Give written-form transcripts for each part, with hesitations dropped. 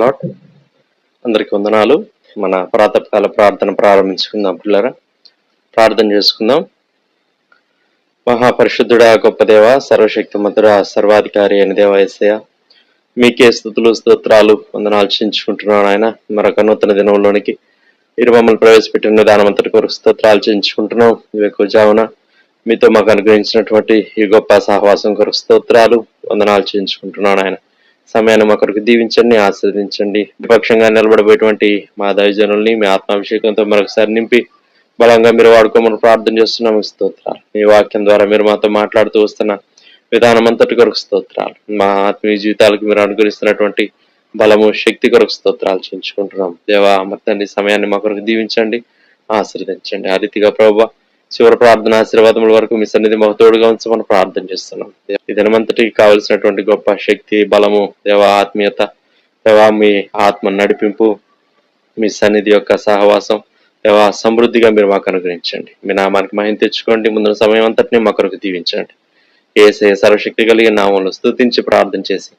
Lord. అందరికి వందనాలు. మన ప్రాతకాల ప్రార్థన ప్రారంభించుకుందాం పిల్లరా. ప్రార్థన చేసుకుందాం. మహాపరిశుద్ధుడా, గొప్ప దేవ, సర్వశక్తిమంతుడా, సర్వాధికారి అయిన దేవ యేసయ్య, మీకే స్తుతులు స్తోత్రాలు వందనాలు చెల్లించుకుంటున్నాను ఆయన. మరొక నూతన దినంలోనికి మీరు మమ్మల్ని ప్రవేశపెట్టిన విధానం అంతటి కొరకు స్తోత్రాలు చెల్లించుకుంటున్నాం. ఎక్కువ జామున మీతో మాకు అనుగ్రహించినటువంటి ఈ గొప్ప సహవాసం కొరకు స్తోత్రాలు వందనాలు చెల్లించుకుంటున్నాను ఆయన. సమయాన్ని మా కొరకు దీవించండి, ఆశీర్వదించండి. విపక్షంగా నిలబడబోయేటువంటి మా దైవజనుల్ని మీ ఆత్మాభిషేకంతో మరొకసారి నింపి బలంగా మీరు వాడుకోమని ప్రార్థన చేస్తున్నాము. స్తోత్రాలు. మీ వాక్యం ద్వారా మీరు మాతో మాట్లాడుతూ వస్తున్న విధానం అంతటి కొరకు స్తోత్రాలు. మా ఆత్మీయ జీవితాలకు మీరు అనుగ్రహిస్తున్నటువంటి బలము, శక్తి కొరకు స్తోత్రాలు చెల్లించుకుంటున్నాం. దేవా, తండ్రి, సమయాన్ని మా కొరకు దీవించండి, ఆశీర్వదించండి. ఆ రీతిగా ప్రభువా చివరి ప్రార్థన ఆశీర్వాదముల వరకు మీ సన్నిధి మాకు తోడుగా ఉంచమని ప్రార్థన చేస్తున్నాం. ఈ దినమంతటికి కావలసినటువంటి గొప్ప శక్తి, బలము, దేవ, ఆత్మీయత, దేవ, మీ ఆత్మ నడిపింపు, మీ సన్నిధి యొక్క సహవాసం, దేవ, సమృద్ధిగా మీరు మాకు అనుగ్రహించండి. మీ నామానికి మహిమ తెచ్చుకోండి. ముందున సమయం అంతటినీ మా కొరకు దీవించండి. యేసయ్య సర్వశక్తి కలిగిన నామంలో స్తుతించి ప్రార్థన చేసి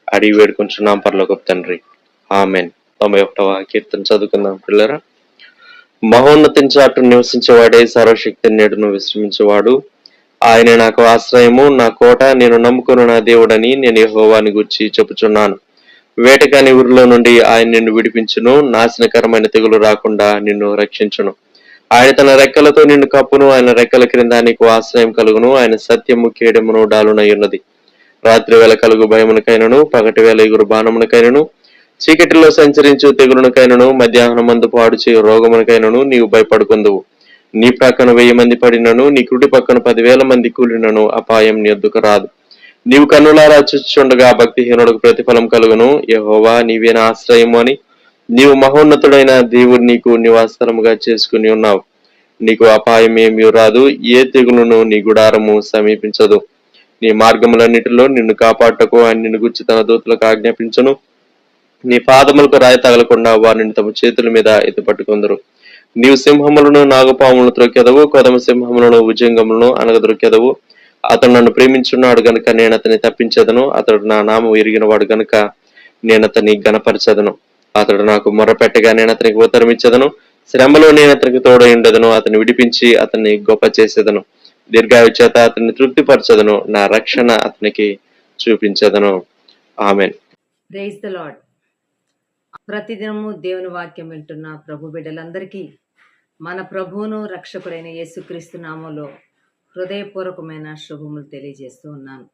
అడిగి వేడుకుంటున్నాం పరలోకపు తండ్రి, ఆమెన్. 91వ కీర్తన చదువుకుందాం పిల్లరా. మహోన్నతిని చాటు నివసించేవాడే, సర్వశక్తి నేడును విశ్రమించేవాడు. ఆయనే నాకు ఆశ్రయము, నా కోట, నేను నమ్ముకున్న నా దేవుడని నేను యెహోవాని గూర్చి చెప్పుచున్నాను. వేటగాని ఊరిలో నుండి ఆయన నిన్ను విడిపించును, నాశనకరమైన తెగులు రాకుండా నిన్ను రక్షించును. ఆయన తన రెక్కలతో నిన్ను కప్పును, ఆయన రెక్కల క్రింద నీకు ఆశ్రయం కలుగును. ఆయన సత్యము కేడమును డాలునై ఉన్నది. రాత్రి వేళ కలుగు భయమునకైనను, పగటి వేళ ఎగురు బాణమునకైనను, చీకటిలో సంచరించు తెగులునకైనను, మధ్యాహ్నం మందు పాడు చేయు రోగమునకైనను నీవు భయపడుకుందువు. నీ ప్రక్కన 1000 మంది పడినను, నీ కుడి పక్కన 10,000 మంది కూలినను అపాయం నీ యొద్దకు రాదు. నీవు కన్నులారా చూచుచుండగా భక్తిహీనుడికి ప్రతిఫలం కలుగును. యెహోవా నీవే నా ఆశ్రయము అని నీవు మహోన్నతుడైన దేవుడు నీకు నివాసముగా చేసుకుని ఉన్నావు. నీకు అపాయం ఏమీ రాదు, ఏ తెగులును నీ గుడారము సమీపించదు. నీ మార్గములన్నిటిలో నిన్ను కాపాడుటకు ఆయన నిన్ను గుర్చి తన దూతలకు ఆజ్ఞాపించును. నీ పాదములకు రాయి తగలకుండా వారిని తమ చేతుల మీద ఎత్తిపట్టుకుందరు. నీవు సింహములను, నాగపాములను త్రొక్కెదవు, కొదమ సింహములను, భుజంగములను అనగదొక్కెదవు. అతడు నన్ను ప్రేమించున్నాడు గనుక నేను అతన్ని తప్పించదను. అతడు నా నామం ఎరిగిన వాడు గనుక నేను అతన్ని గణపరచదను. అతడు నాకు మొర్రపెట్టగా నేను అతనికి ఉత్తరం ఇచ్చదను. శ్రమలో నేను అతనికి తోడై ఉండదను. అతన్ని విడిపించి అతన్ని గొప్ప చేసేదను. దీర్ఘాయు చేత అతన్ని తృప్తిపరచదను. నా రక్షణ అతనికి చూపించదను. ఆమెన్. Praise the Lord. ప్రతిదినము దేవుని వాక్యం వింటున్న ప్రభు బిడ్డలందరికీ మన ప్రభువును రక్షకుడైన యేసుక్రీస్తు నామంలో హృదయపూర్వకమైన శుభములు తెలియజేస్తూ ఉన్నాను.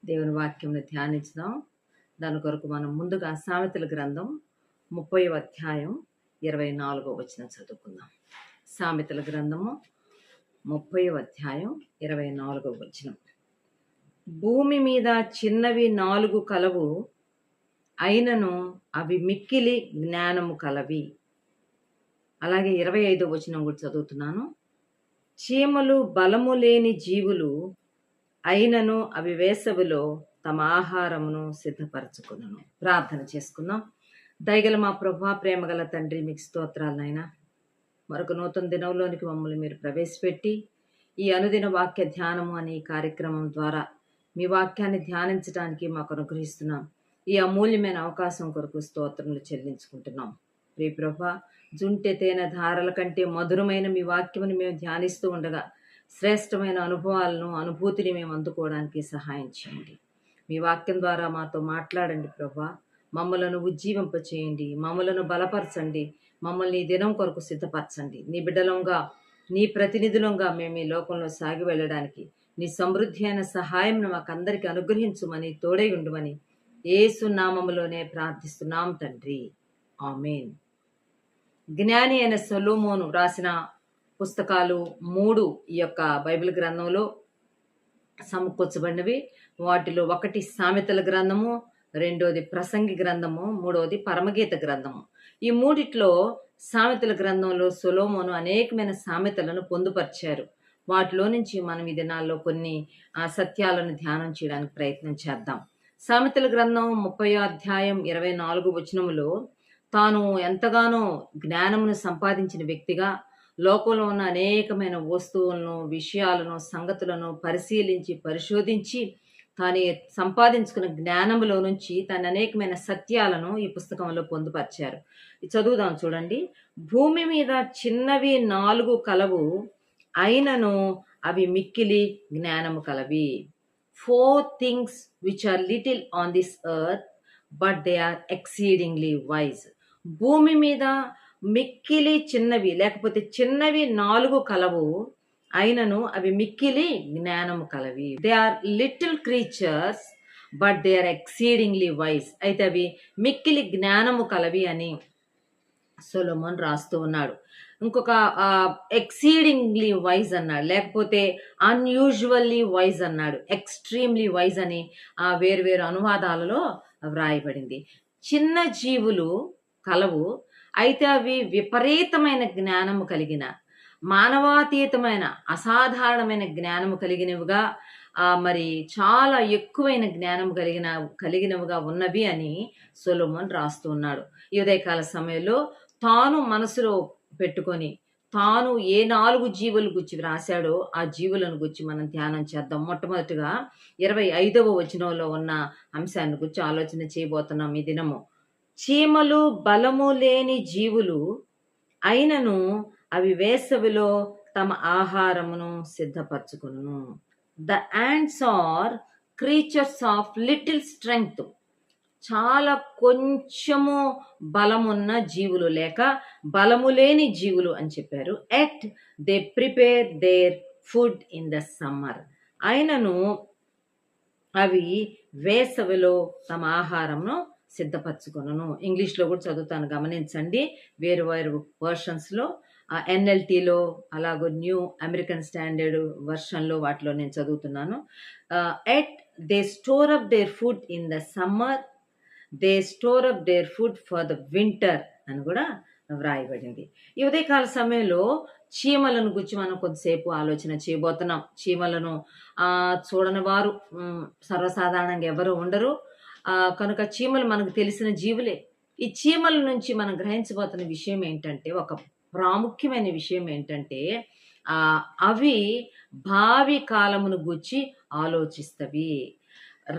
దేవుని వాక్యంను ధ్యానించుదాం. దాని కొరకు మనం ముందుగా సామెతల గ్రంథం 30వ అధ్యాయం 24వ వచనం చదువుకుందాం. సామెతల గ్రంథము 30వ అధ్యాయం 24వ వచనం. భూమి మీద చిన్నవి 4 కలవు, అయినను అవి మిక్కిలి జ్ఞానము కలవి. అలాగే 25వ వచనం కూడా చదువుతున్నాను. చీమలు బలము లేని జీవులు, అయినను అవి వేసవిలో తమ ఆహారమును సిద్ధపరచుకును. ప్రార్థన చేసుకుందాం. దయగల మా ప్రభువా, ప్రేమగల తండ్రి, మీకు స్తోత్రాలు నాయనా. మరొక నూతన దినంలోనికి మమ్మల్ని మీరు ప్రవేశపెట్టి ఈ అనుదిన వాక్య ధ్యానము అనే కార్యక్రమం ద్వారా మీ వాక్యాన్ని ధ్యానించడానికి మాకు అనుగ్రహిస్తున్నాం. ఈ అమూల్యమైన అవకాశం కొరకు స్తోత్రములు చెల్లించుకుంటున్నాం. ప్రియ ప్రభా, జుంటె తేనె ధారల కంటే మధురమైన మీ వాక్యముని మేము ధ్యానిస్తూ ఉండగా శ్రేష్టమైన అనుభవాలను, అనుభూతిని మేము అందుకోవడానికి సహాయం చేయండి. మీ వాక్యం ద్వారా మాతో మాట్లాడండి ప్రభా. మమ్మలను ఉజ్జీవింపచేయండి, మమ్మలను బలపరచండి, మమ్మల్ని ఈ దినం కొరకు సిద్ధపరచండి. నీ బిడ్డలంగా, నీ ప్రతినిధులంగా మేము ఈ లోకంలో సాగి వెళ్ళడానికి నీ సమృద్ధి అయిన సహాయం మాకందరికీ అనుగ్రహించుమని, తోడై ఉండుమని యేసు నామములోనే ప్రార్థిస్తున్నాం తండ్రి, ఆమేన్. జ్ఞాని అయిన సొలొమోను రాసిన పుస్తకాలు 3 ఈ యొక్క బైబిల్ గ్రంథంలో సమకూర్చబడినవి. వాటిలో ఒకటి సామెతల గ్రంథము, రెండోది ప్రసంగి గ్రంథము, మూడవది పరమగీత గ్రంథము. ఈ మూడిట్లో సామెతల గ్రంథంలో సొలొమోను అనేకమైన సామెతలను పొందుపరిచారు. వాటిలో నుంచి మనం ఈ దినాల్లో కొన్ని సత్యాలను ధ్యానం చేయడానికి ప్రయత్నం చేద్దాం. సామెతల గ్రంథం 30వ అధ్యాయం 24వ వచనములో తాను ఎంతగానో జ్ఞానమును సంపాదించిన వ్యక్తిగా లోకంలో ఉన్న అనేకమైన వస్తువులను, విషయాలను, సంగతులను పరిశీలించి పరిశోధించి తాను సంపాదించుకున్న జ్ఞానములో నుంచి తన అనేకమైన సత్యాలను ఈ పుస్తకంలో పొందుపరిచారు. చదువుదాం చూడండి. భూమి మీద చిన్నవి 4 కలవు, అయినను అవి మిక్కిలి జ్ఞానము కలవి. 4 things which are little on this earth, but they are exceedingly wise. భూమి మీద మిక్కిలి చిన్నవి లేకపోతే చిన్నవి 4 కలవు, అయినను అవి మిక్కిలి జ్ఞానము కలవి. They are little creatures but they are exceedingly wise. అయితే అవి మిక్కిలి జ్ఞానము కలవి అని సొలొమోన్ రాస్తూ ఉన్నాడు. ఇంకొక ఎక్సీడింగ్లీ వైజ్ అన్నాడు, లేకపోతే అన్యూజువల్లీ వైజ్ అన్నాడు, ఎక్స్ట్రీమ్లీ వైజ్ అని వేరు అనువాదాలలో వ్రాయబడింది. చిన్న జీవులు కలవు, అయితే అవి విపరీతమైన జ్ఞానము కలిగిన, మానవాతీతమైన, అసాధారణమైన జ్ఞానము కలిగినవిగా, మరి చాలా ఎక్కువైన జ్ఞానం కలిగినవిగా ఉన్నవి అని సొలొమోన్ రాస్తూ ఉన్నాడు. ఈ ఉదయకాల సమయంలో తాను మనసులో పెట్టుకొని తాను ఏ 4 జీవుల గురించి రాశాడో ఆ జీవులను గురించి మనం ధ్యానం చేద్దాం. మొట్టమొదటిగా 25వ వచనంలో ఉన్న అంశాన్ని గురించి ఆలోచన చేయబోతున్నాం ఈ దినము. చీమలు బలము లేని జీవులు, అయినను అవి వేసవిలో తమ ఆహారమును సిద్ధపరచుకును. The ants are creatures of little strength. చాలా కొంచెము బలమున్న జీవులు లేక బలము లేని జీవులు అని చెప్పారు. Yet they prepare their food in the summer. అయినను అవి వేసవిలో తమ ఆహారంను సిద్ధపరచుకొనును. ఇంగ్లీష్లో కూడా చదువుతాను, గమనించండి. వేరు వర్షన్స్లో, ఎన్ఎల్టీలో, అలాగో న్యూ అమెరికన్ స్టాండర్డ్ వర్షన్లో, వాటిలో నేను చదువుతున్నాను. Yet they store up their food in the summer, they store up their food for the winter అని కూడా వ్రాయబడింది. ఈ ఉదయకాల సమయంలో చీమలను గురించి మనం కొద్దిసేపు ఆలోచన చేయబోతున్నాం. చీమలను చూడని వారు సర్వసాధారణంగా ఎవరు ఉండరు. కనుక చీమలు మనకు తెలిసిన జీవులే. ఈ చీమల నుంచి మనం గ్రహించబోతున్న విషయం ఏంటంటే, ఒక ప్రాముఖ్యమైన విషయం ఏంటంటే, అవి భావి కాలమును గూర్చి ఆలోచిస్తవి.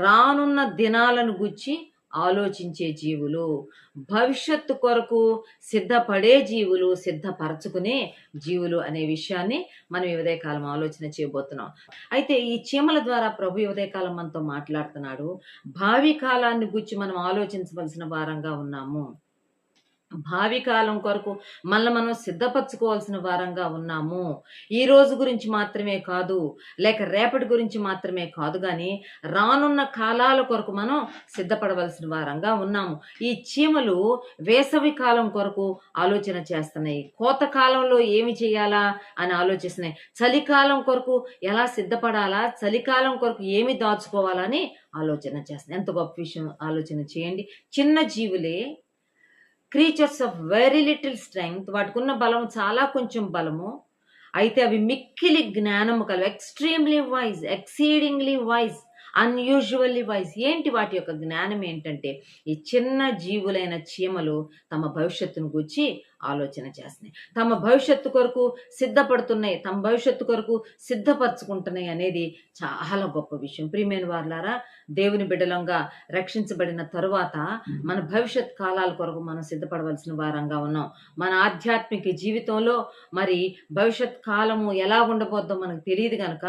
రానున్న దినాలను గూర్చి ఆలోచించే జీవులు, భవిష్యత్తు కొరకు సిద్ధపడే జీవులు, సిద్ధపరచుకునే జీవులు అనే విషయాన్ని మనం ఈ ఉదయకాలం ఆలోచన చేయబోతున్నాం. అయితే ఈ చీమల ద్వారా ప్రభు ఈ ఉదయకాలం మనతో మాట్లాడుతున్నాడు. భావి కాలాన్ని గురించి మనం ఆలోచించవలసిన వారంగా ఉన్నాము. భావి కాలం కొరకు మనం సిద్ధపరచుకోవాల్సిన వారంగా ఉన్నాము. ఈ రోజు గురించి మాత్రమే కాదు, లేక రేపటి గురించి మాత్రమే కాదు, కానీ రానున్న కాలాల కొరకు మనం సిద్ధపడవలసిన వారంగా ఉన్నాము. ఈ చీమలు వేసవి కాలం కొరకు ఆలోచన చేస్తున్నాయి. కోత కాలంలో ఏమి చేయాలా అని ఆలోచిస్తున్నాయి. చలికాలం కొరకు ఎలా సిద్ధపడాలా, చలికాలం కొరకు ఏమి దాచుకోవాలని ఆలోచన చేస్తున్నాయి. ఎంత గొప్ప విషయం ఆలోచన చేయండి. చిన్న జీవులే, creatures of very little strength, వాటికి ఉన్న బలం చాలా కొంచెం బలము, అయితే అవి మిక్కిలి జ్ఞానము కలవు. Extremely wise, exceedingly wise, unusually wise. ఏంటి వాటి యొక్క జ్ఞానం ఏంటంటే, ఈ చిన్న జీవులైన చీమలు తమ భవిష్యత్తును గూర్చి ఆలోచన చేస్తున్నాయి, తమ భవిష్యత్తు కొరకు సిద్ధపడుతున్నాయి, తమ భవిష్యత్తు కొరకు సిద్ధపరచుకుంటున్నాయి అనేది చాలా గొప్ప విషయం. ప్రియమైన వారులారా, దేవుని బిడ్డలంగా రక్షించబడిన తరువాత మన భవిష్యత్ కాలాల కొరకు మనం సిద్ధపడవలసిన వారంగా ఉన్నాం. మన ఆధ్యాత్మిక జీవితంలో మరి భవిష్యత్ కాలము ఎలా ఉండబోద్దో మనకు తెలియదు కనుక,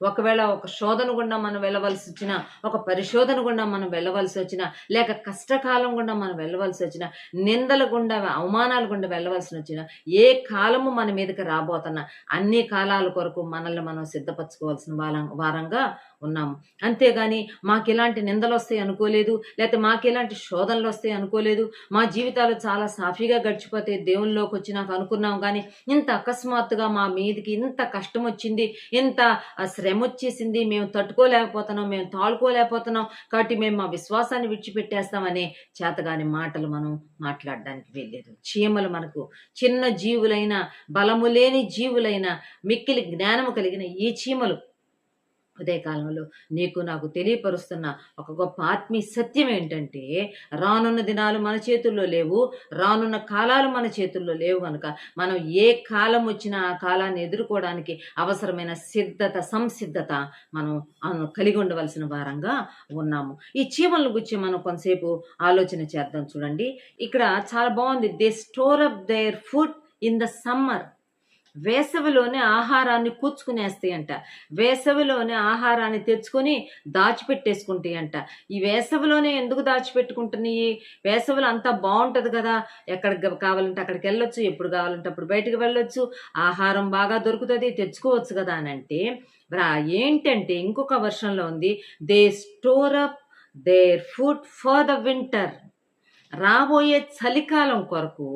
ఒకవేళ ఒక శోధన గుండా మనం వెళ్ళవలసి వచ్చినా, ఒక పరిశోధన గుండా మనం వెళ్ళవలసి వచ్చినా, లేక కష్టకాలం గుండా మనం వెళ్ళవలసి వచ్చినా, నిందల గుండా, అవమానాల గుండా వెళ్ళవలసి వచ్చినా, ఏ కాలము మన మీదకి రాబోతున్నా అన్ని కాలాల కొరకు మనల్ని మనం సిద్ధపరచుకోవాల్సిన వారంగా ఉన్నాము. అంతేగాని మాకు ఇలాంటి నిందలు వస్తాయి అనుకోలేదు, లేకపోతే మాకు ఇలాంటి శోధనలు వస్తాయి అనుకోలేదు, మా జీవితాలు చాలా సాఫీగా గడిచిపోతే దేవునిలోకి వచ్చినాక అనుకున్నాం, కానీ ఇంత అకస్మాత్తుగా మా మీదకి ఇంత కష్టం వచ్చింది, ఇంత శ్రమ వచ్చేసింది, మేము తట్టుకోలేకపోతున్నాం, మేము తాళుకోలేకపోతున్నాం, కాబట్టి మేము మా విశ్వాసాన్ని విడిచిపెట్టేస్తామనే చేతగాని మాటలు మనం మాట్లాడడానికి వెళ్ళలేదు. చీమలు మనకు చిన్న జీవులైన, బలము లేని జీవులైన, మిక్కిలి జ్ఞానము కలిగిన ఈ చీమలు ఉదయకాలంలో నీకు నాకు తెలియపరుస్తున్న ఒక గొప్ప ఆత్మీయ సత్యం ఏంటంటే, రానున్న దినాలు మన చేతుల్లో లేవు, రానున్న కాలాలు మన చేతుల్లో లేవు గనుక మనం ఏ కాలం వచ్చినా ఆ కాలాన్ని ఎదుర్కోవడానికి అవసరమైన సంసిద్ధత మనం కలిగి ఉండవలసిన వారంగా ఉన్నాము. ఈ చీమలను గురించి మనం కొంతసేపు ఆలోచన చేద్దాం. చూడండి, ఇక్కడ చాలా బాగుంది. They store up their food in the summer. వేసవిలోనే ఆహారాన్ని కూర్చుకునేస్తాయంట. వేసవిలోనే ఆహారాన్ని తెచ్చుకొని దాచిపెట్టేసుకుంటాయంట. ఈ వేసవిలోనే ఎందుకు దాచిపెట్టుకుంటున్నాయి? వేసవిలో అంతా బాగుంటది కదా, ఎక్కడికి కావాలంటే అక్కడికి వెళ్ళొచ్చు, ఎప్పుడు కావాలంటే అప్పుడు బయటకు వెళ్ళొచ్చు, ఆహారం బాగా దొరుకుతుంది, తెచ్చుకోవచ్చు కదా అని అంటే, ఏంటంటే ఇంకొక వర్షంలో ఉంది, they store up their food for the winter. రాబోయే చలికాలం కొరకు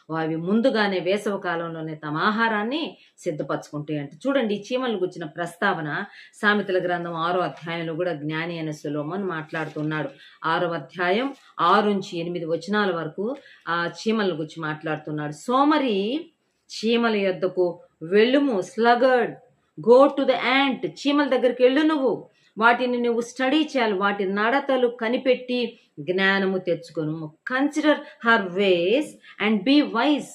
అవి ముందుగానే వేసవ కాలంలోనే తమ ఆహారాన్ని సిద్ధపరచుకుంటాయి అంటే. చూడండి, ఈ చీమలను గుర్చిన ప్రస్తావన సామెతల గ్రంథం 6వ అధ్యాయంలో కూడా జ్ఞాని అయిన సొలొమోను మాట్లాడుతున్నాడు. 6వ అధ్యాయం 6-8 వచనాల వరకు ఆ చీమలను గురించి మాట్లాడుతున్నాడు. సోమరి చీమల యొద్దకు వెళ్ళుము, స్లగర్డ్ గో టు ద యాంట్. చీమల దగ్గరికి వెళ్ళు, నువ్వు వాటిని నువ్వు స్టడీ చేయాలి, వాటి నడతలు కనిపెట్టి జ్ఞానము తెచ్చుకొను. Consider her ways and be wise.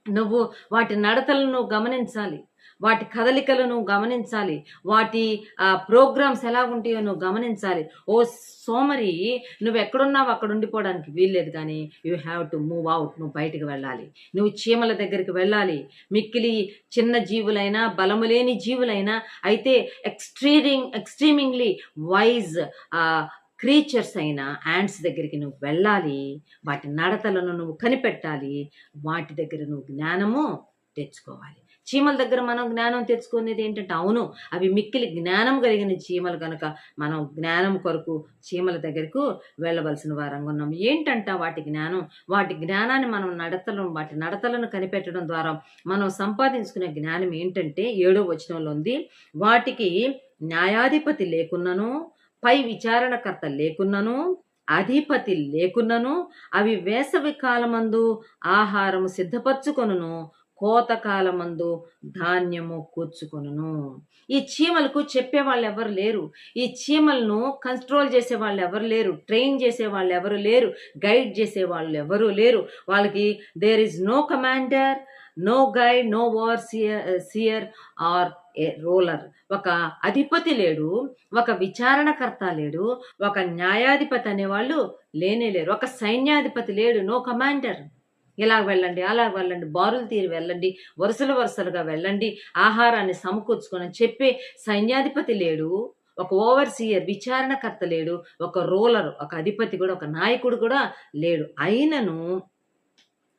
నువ్వు వాటి నడతలను గమనించాలి, వాటి కదలికలను గమనించాలి, వాటి ప్రోగ్రామ్స్ ఎలా ఉంటాయో నువ్వు గమనించాలి. ఓ సోమరి, నువ్వు ఎక్కడున్నావు అక్కడ ఉండిపోవడానికి వీల్లేదు, కానీ you have to move out. నువ్వు బయటకు వెళ్ళాలి, నువ్వు చీమల దగ్గరికి వెళ్ళాలి. మిక్కిలి చిన్న జీవులైనా, బలము లేని జీవులైనా, అయితే ఎక్స్ట్రీమింగ్లీ వైజ్ క్రీచర్స్ అయిన యాంట్స్ దగ్గరికి నువ్వు వెళ్ళాలి, వాటి నడతలను నువ్వు కనిపెట్టాలి, వాటి దగ్గర నువ్వు జ్ఞానము తెచ్చుకోవాలి. చీమల దగ్గర మనం జ్ఞానం తెచ్చుకునేది ఏంటంటే, అవును, అవి మిక్కిలి జ్ఞానం కలిగిన చీమలు కనుక మనం జ్ఞానం కొరకు చీమల దగ్గరకు వెళ్ళవలసిన వారంగా ఉన్నాం. ఏంటంట వాటి జ్ఞానం? వాటి జ్ఞానాన్ని మనం వాటి నడతలను కనిపెట్టడం ద్వారా మనం సంపాదించుకునే జ్ఞానం ఏంటంటే, 7వ వచనంలో ఉంది, వాటికి న్యాయాధిపతి లేకున్నను, పై విచారణకర్త లేకున్నను, అధిపతి లేకున్నను, అవి వేసవి కాలమందు ఆహారము సిద్ధపరచుకొనును, కోతకాలమందు ధాన్యము కూర్చుకొనును. ఈ చీమలకు చెప్పే వాళ్ళు ఎవరు లేరు, ఈ చీమలను కంట్రోల్ చేసే వాళ్ళు ఎవరు లేరు, ట్రైన్ చేసే వాళ్ళు ఎవరు లేరు, గైడ్ చేసే వాళ్ళు ఎవరు లేరు. వాళ్ళకి there is no commander, no guide, no overseer or a ruler. ఒక అధిపతి లేడు, ఒక విచారణకర్త లేడు, ఒక న్యాయాధిపతి అనేవాళ్ళు లేరు, ఒక సైన్యాధిపతి లేడు, నో కమాండర్. ఇలా వెళ్ళండి, అలా వెళ్ళండి, బారులు తీరి వెళ్ళండి, వరుసలుగా వెళ్ళండి, ఆహారాన్ని సమకూర్చుకొని చెప్పే సైన్యాధిపతి లేడు, ఒక ఓవర్సీయర్ విచారణకర్త లేడు, ఒక రూలర్, ఒక అధిపతి కూడా, ఒక నాయకుడు కూడా లేడు. అయినను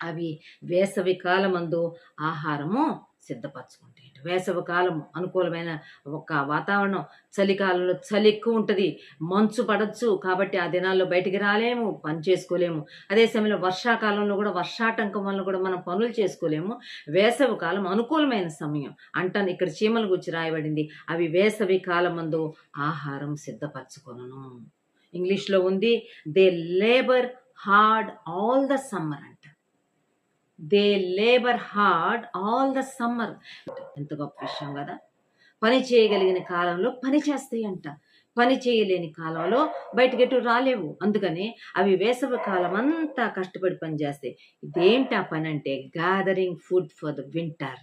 అవి వేసవి కాలమందు ఆహారము సిద్ధపరచుకుంటాయి. వేసవి కాలం అనుకూలమైన ఒక వాతావరణం, చలికాలంలో చలి ఎక్కువ ఉంటుంది, మంచు పడచ్చు, కాబట్టి ఆ దినాల్లో బయటికి రాలేము, పని చేసుకోలేము. అదే సమయంలో వర్షాకాలంలో కూడా వర్షాటంకం వల్ల కూడా మనం పనులు చేసుకోలేము. వేసవి కాలం అనుకూలమైన సమయం అంటాను. ఇక్కడ చీమల గురించి రాయబడింది, అవి వేసవి కాలమందు ఆహారం సిద్ధపరచుకొనును. ఇంగ్లీష్లో ఉంది, they labour hard all the summer అంట. They labour hard all the summer. ఎంత గొప్ప విషయం కదా. పని చేయగలిగిన కాలంలో పని చేస్తాయి అంట, పని చేయలేని కాలంలో బయటకెటు రాలేవు. అందుకని అవి వేసవి కాలం అంతా కష్టపడి పని చేస్తాయి. ఇదేంటా పని అంటే, gathering food for the winter.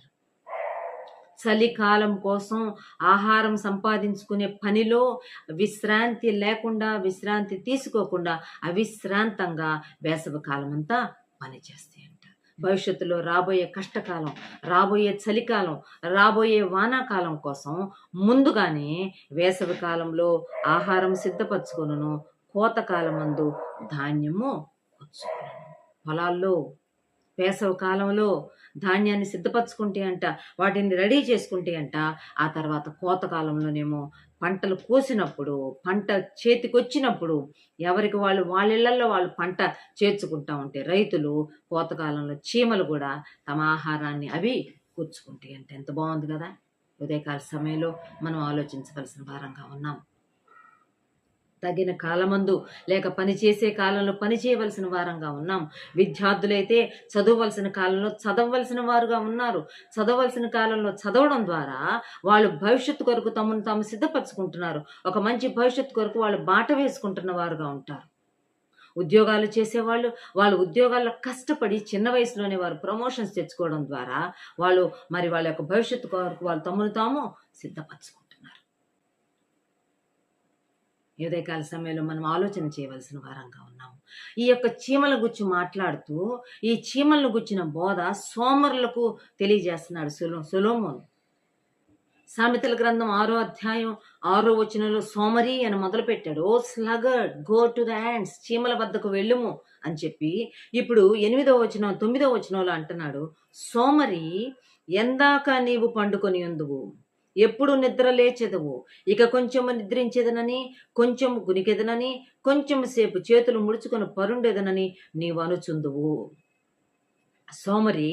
చలికాలం కోసం ఆహారం సంపాదించుకునే పనిలో విశ్రాంతి లేకుండా, విశ్రాంతి తీసుకోకుండా అవిశ్రాంతంగా వేసవి కాలం అంతా పనిచేస్తాయంట. భవిష్యత్తులో రాబోయే కష్టకాలం, రాబోయే చలికాలం, రాబోయే వానాకాలం కోసం ముందుగానే వేసవి కాలంలో ఆహారం సిద్ధపరచుకొనును, కోతకాలమందు ధాన్యము కూర్చుకొనును. పొలాల్లో వేసవి కాలంలో ధాన్యాన్ని సిద్ధపరచుకుంటే అంట, వాటిని రెడీ చేసుకుంటే అంట, ఆ తర్వాత కోతకాలంలోనేమో పంటలు కోసినప్పుడు, పంట చేతికొచ్చినప్పుడు ఎవరికి వాళ్ళ ఇళ్లలో వాళ్ళు పంట చేర్చుకుంటా ఉంటే రైతులు, కోతకాలంలో చీమలు కూడా తమ ఆహారాన్ని అవి కూర్చుకుంటాయి అంటే. ఎంత బాగుంది కదా. ఉదయకాల సమయంలో మనం ఆలోచించవలసిన వారంగా ఉన్నాం. తగిన కాలమందు లేక పని చేసే కాలంలో పని చేయవలసిన వారంగా ఉన్నాం. విద్యార్థులైతే చదవవలసిన కాలంలో చదవవలసిన వారుగా ఉన్నారు. చదవవలసిన కాలంలో చదవడం ద్వారా వాళ్ళు భవిష్యత్తు కొరకు తమను తాము సిద్ధపరచుకుంటున్నారు. ఒక మంచి భవిష్యత్తు కొరకు వాళ్ళు బాట వేసుకుంటున్న వారుగా ఉంటారు. ఉద్యోగాలు చేసేవాళ్ళు వాళ్ళ ఉద్యోగాల్లో కష్టపడి చిన్న వయసులోనే వారు ప్రమోషన్స్ తెచ్చుకోవడం ద్వారా వాళ్ళు వాళ్ళ యొక్క భవిష్యత్తు కొరకు వాళ్ళు తమను తాము సిద్ధపరచుకుంటున్నారు. ఈ ఉదయకాల సమయంలో మనం ఆలోచన చేయవలసిన వారంగా ఉన్నాము. ఈ యొక్క చీమల గురించి మాట్లాడుతూ ఈ చీమలను గుచ్చిన బోధ సోమరులకు తెలియజేస్తున్నాడు సొలొమోను. సామెతల గ్రంథం 6వ అధ్యాయం 6వ వచనంలో సోమరి అని మొదలుపెట్టాడు. ఓ స్లగర్డ్, గో టు ద యాంట్స్, చీమల వద్దకు వెళ్ళుము అని చెప్పి ఇప్పుడు 8వ వచనం 9వ వచనంలో అంటున్నాడు, సోమరి ఎందాక నీవు పండుకొని ఉందువు, ఎప్పుడు నిద్ర లేచెదవు, ఇక కొంచెము నిద్రించేదనని, కొంచెము గునికెదనని, కొంచెము సేపు చేతులు ముడుచుకొని పరుండేదనని నీవు అనుచుందువు. సోమరి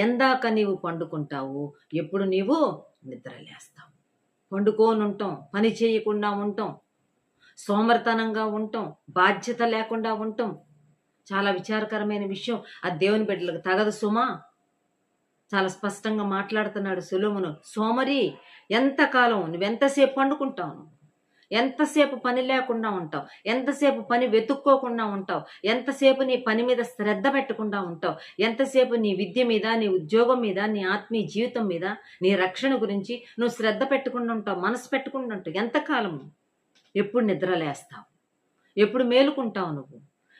ఎందాక నీవు పండుకుంటావు, ఎప్పుడు నీవు నిద్ర లేస్తావు. పండుకోనుంటాం, పని చేయకుండా ఉంటాం, సోమరితనంగా ఉంటాం, బాధ్యత లేకుండా ఉంటాం. చాలా విచారకరమైన విషయం. అది దేవుని బిడ్డలకు తగదు సుమా. చాలా స్పష్టంగా మాట్లాడుతున్నాడు సొలొమోను. సోమరి, ఎంతకాలం నువ్వెంతసేపు పండుకుంటావు, ఎంతసేపు పని లేకుండా ఉంటావు, ఎంతసేపు పని వెతుక్కోకుండా ఉంటావు, ఎంతసేపు నీ పని మీద శ్రద్ధ పెట్టకుండా ఉంటావు, ఎంతసేపు నీ విద్య మీద, నీ ఉద్యోగం మీద, నీ ఆత్మీయ జీవితం మీద, నీ రక్షణ గురించి నువ్వు శ్రద్ధ పెట్టుకుండా ఉంటావు, మనసు పెట్టుకుండా ఉంటావు. ఎంతకాలము? ఎప్పుడు నిద్ర లేస్తావు, ఎప్పుడు మేలుకుంటావు, నువ్వు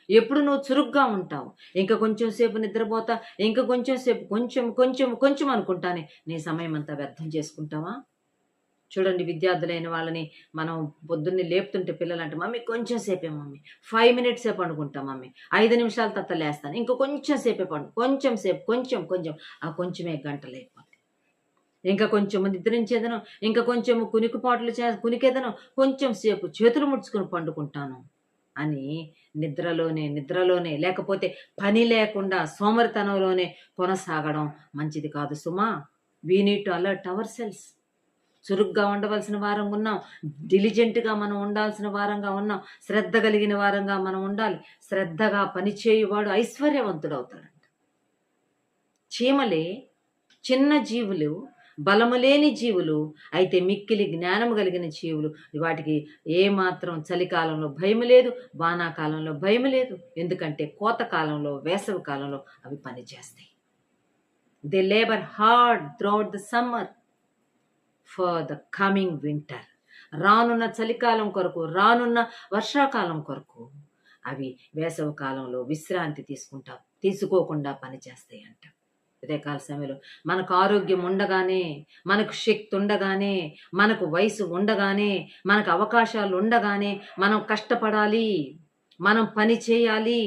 ఎప్పుడు నువ్వు చురుగ్గా ఉంటావు. ఇంకా కొంచెం సేపు నిద్రపోతా, ఇంకా కొంచెం సేపు కొంచెం కొంచెం కొంచెం అనుకుంటానే నీ సమయం అంతా వ్యర్థం చేసుకుంటావా? చూడండి, విద్యార్థులైన వాళ్ళని మనం పొద్దున్నే లేపుతుంటే పిల్లలు అంటే, మమ్మీ కొంచెం సేపే మమ్మీ, 5 minutes సేపు పండుకుంటాం మమ్మీ, 5 నిమిషాల తర్వాత లేస్తాను, ఇంకా కొంచెం సేపే కొంచెం సేపు కొంచెం కొంచెం, ఆ కొంచెమే గంటలు అయిపోతాయి. ఇంకా కొంచెం నిద్రించేదను, ఇంకా కొంచెం కునికిపాట్లు కునికేదను, కొంచెం సేపు చేతులు ముడుచుకుని పండుకుంటాను అని నిద్రలోనే లేకపోతే పని లేకుండా సోమరితనంలోనే కొనసాగడం మంచిది కాదు సుమా. We need to alert our cells. చురుగ్గా ఉండవలసిన వారంగా ఉన్నాం, డిలిజెంట్గా మనం ఉండాల్సిన వారంగా ఉన్నాం, శ్రద్ధ కలిగిన వారంగా మనం ఉండాలి. శ్రద్ధగా పనిచేయువాడు ఐశ్వర్యవంతుడు అవుతాడంట. చీమలే చిన్న జీవులు, బలము లేని జీవులు, అయితే మిక్కిలి జ్ఞానము కలిగిన జీవులు. వాటికి ఏమాత్రం చలికాలంలో భయం లేదు, వానాకాలంలో భయం లేదు. ఎందుకంటే కోతకాలంలో, వేసవి కాలంలో అవి పనిచేస్తాయి. They labour hard throughout the summer for the coming winter. రానున్న చలికాలం కొరకు, రానున్న వర్షాకాలం కొరకు అవి వేసవి కాలంలో విశ్రాంతి తీసుకోకుండా పనిచేస్తాయి అంట. ఉదయకాల సమయంలో మనకు ఆరోగ్యం ఉండగానే, మనకు శక్తి ఉండగానే, మనకు వయసు ఉండగానే, మనకు అవకాశాలు ఉండగానే మనం కష్టపడాలి, మనం పని చేయాలి,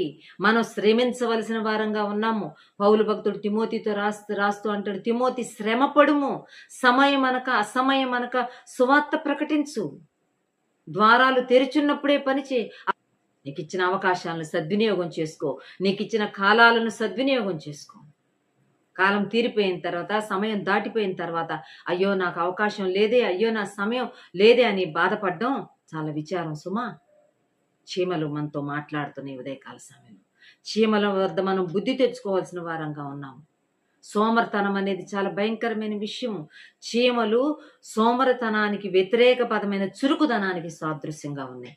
మనం శ్రమించవలసిన వారంగా ఉన్నాము. పౌలు భక్తుడు తిమోతితో రాస్తూ అంటాడు, తిమోతి శ్రమపడుము, సమయం అనక అసమయం అనక సువార్త ప్రకటించు. ద్వారాలు తెరిచున్నప్పుడే పని చేయి. నీకు ఇచ్చిన అవకాశాలను సద్వినియోగం చేసుకో, నీకు ఇచ్చిన కాలాలను సద్వినియోగం చేసుకో. కాలం తీరిపోయిన తర్వాత, సమయం దాటిపోయిన తర్వాత, అయ్యో నాకు అవకాశం లేదే, అయ్యో నా సమయం లేదే అని బాధపడడం చాలా విచారం సుమా. చీమలు మనతో మాట్లాడుతున్నాయి ఉదయకాల సమయంలో. చీమల వద్ద మనం బుద్ధి తెచ్చుకోవాల్సిన వారంగా ఉన్నాము. సోమరితనం అనేది చాలా భయంకరమైన విషయం. చీమలు సోమరితనానికి వ్యతిరేక పదమైన చురుకుదనానికి సాదృశ్యంగా ఉన్నాయి.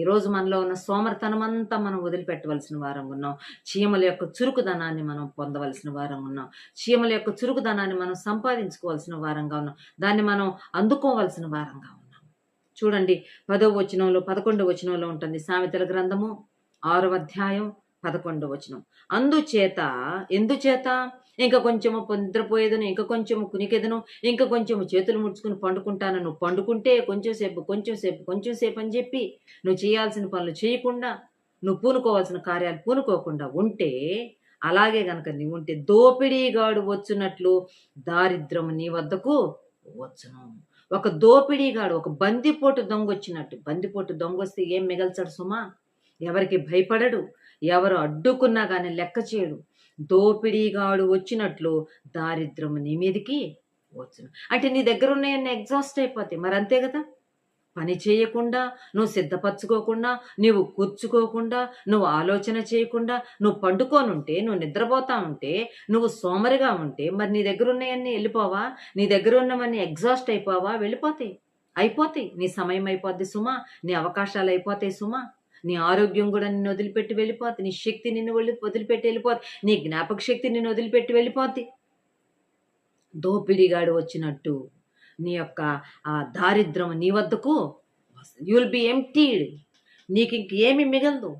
ఈరోజు మనలో ఉన్న సోమరితనం అంతా మనం వదిలిపెట్టవలసిన వారంగా ఉన్నాం. చీమల యొక్క చురుకుదనాన్ని మనం పొందవలసిన వారంగా ఉన్నాం. చీమల యొక్క చురుకుదనాన్ని మనం సంపాదించుకోవాల్సిన వారంగా ఉన్నాం. దాన్ని మనం అందుకోవాల్సిన వారంగా ఉన్నాం. చూడండి, 10వ వచనంలో 11వ వచనంలో ఉంటుంది. సామెతల గ్రంథము 6వ అధ్యాయం 11వ వచనం. ఎందుచేత ఇంకా కొంచెము నిద్రపోయేదను, ఇంకా కొంచెము కునికెదను, ఇంకా కొంచెము చేతులు ముడుచుకుని పండుకుంటాను. నువ్వు పండుకుంటే కొంచెం సేపు అని చెప్పి నువ్వు చేయాల్సిన పనులు చేయకుండా, నువ్వు పూనుకోవాల్సిన కార్యాలు పూనుకోకుండా ఉంటే, అలాగే గనక నీ ఉంటే దోపిడీగాడు వచ్చున్నట్లు దారిద్రము నీ వద్దకు వచ్చును. ఒక దోపిడీగాడు, ఒక బందిపోటు దొంగ వచ్చినట్టు. బందిపోటు దొంగ వస్తే ఏం మిగల్చాడు సుమా? ఎవరికి భయపడడు, ఎవరు అడ్డుకున్నా కానీ లెక్క చేయడు. దోపిడీగాడు వచ్చినట్లు దారిద్రము నీ మీదకి వచ్చును. అంటే నీ దగ్గర ఉన్నాయన్నీ ఎగ్జాస్ట్ అయిపోతాయి. మరి అంతే కదా, పని చేయకుండా, నువ్వు సిద్ధపరచుకోకుండా, నీవు కూర్చుకోకుండా, నువ్వు ఆలోచన చేయకుండా, నువ్వు పండుకోనుంటే, నువ్వు నిద్రపోతా ఉంటే, నువ్వు సోమరిగా ఉంటే, మరి నీ దగ్గర ఉన్నయన్నీ వెళ్ళిపోవా? నీ దగ్గర ఉన్నవన్నీ ఎగ్జాస్ట్ అయిపోవా? వెళ్ళిపోతాయి. అయిపోతాయి. నీ సమయం అయిపోద్ది సుమా. నీ అవకాశాలు అయిపోతాయి సుమా. నీ ఆరోగ్యం కూడా నిన్ను వదిలిపెట్టి వెళ్ళిపోద్ది. నీ శక్తి నిన్ను వదిలిపెట్టి వెళ్ళిపోద్ది. నీ జ్ఞాపక శక్తి నిన్ను వదిలిపెట్టి వెళ్ళిపోద్ది. దోపిడిగాడు వచ్చినట్టు నీ యొక్క ఆ దారిద్రం నీ వద్దకు యు విల్ బి ఎంప్టీడ్. నీకు ఇంకేమి మిగలదు.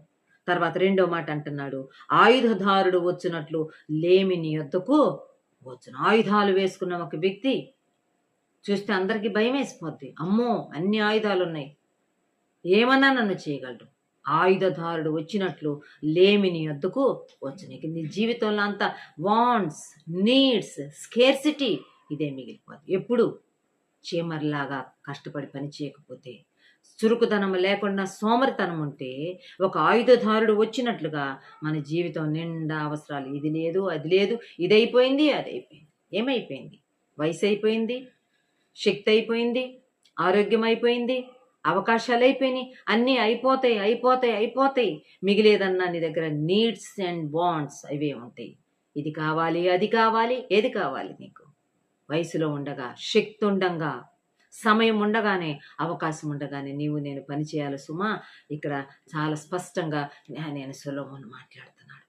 తర్వాత రెండో మాట అంటున్నాడు, ఆయుధదారుడు వచ్చినట్లు లేమి నీ వద్దకు వచ్చును. ఆయుధాలు వేసుకున్న ఒక వ్యక్తి చూస్తే అందరికీ భయం వేసిపోద్ది. అమ్మో, అన్ని ఆయుధాలు ఉన్నాయి, ఏమన్నా నన్ను చేయగలడు. ఆయుధదారుడు వచ్చినట్లు లేమి నీ వద్దకు వచ్చును. నీ జీవితంలో అంతా వాంట్స్, నీడ్స్, స్కేర్సిటీ ఇదే మిగిలిపోద్ది. ఎప్పుడు చీమర్లాగా కష్టపడి పని చేయకపోతే, చురుకుదనం లేకుండా సోమరితనం ఉంటే, ఒక ఆయుధదారుడు వచ్చినట్లుగా మన జీవితం నిండా అవసరాలు. ఇది లేదు, అది లేదు, ఇది అయిపోయింది, అది అయిపోయింది. ఏమైపోయింది? వయసు అయిపోయింది, శక్తి అయిపోయింది, ఆరోగ్యం అయిపోయింది, అవకాశాలు అయిపోయినాయి. అన్నీ అయిపోతాయి, అయిపోతాయి, అయిపోతాయి. మిగిలేదన్నా నీ దగ్గర నీడ్స్ అండ్ వాంట్స్ అవే ఉంటాయి. ఇది కావాలి, అది కావాలి. ఏది కావాలి నీకు? వయసులో ఉండగా, శక్తి ఉండగా, సమయం ఉండగానే, అవకాశం ఉండగానే నీవు నేను పని చేయాలి సుమా. ఇక్కడ చాలా స్పష్టంగా నేను సొలొమోను మాట్లాడుతున్నాడు.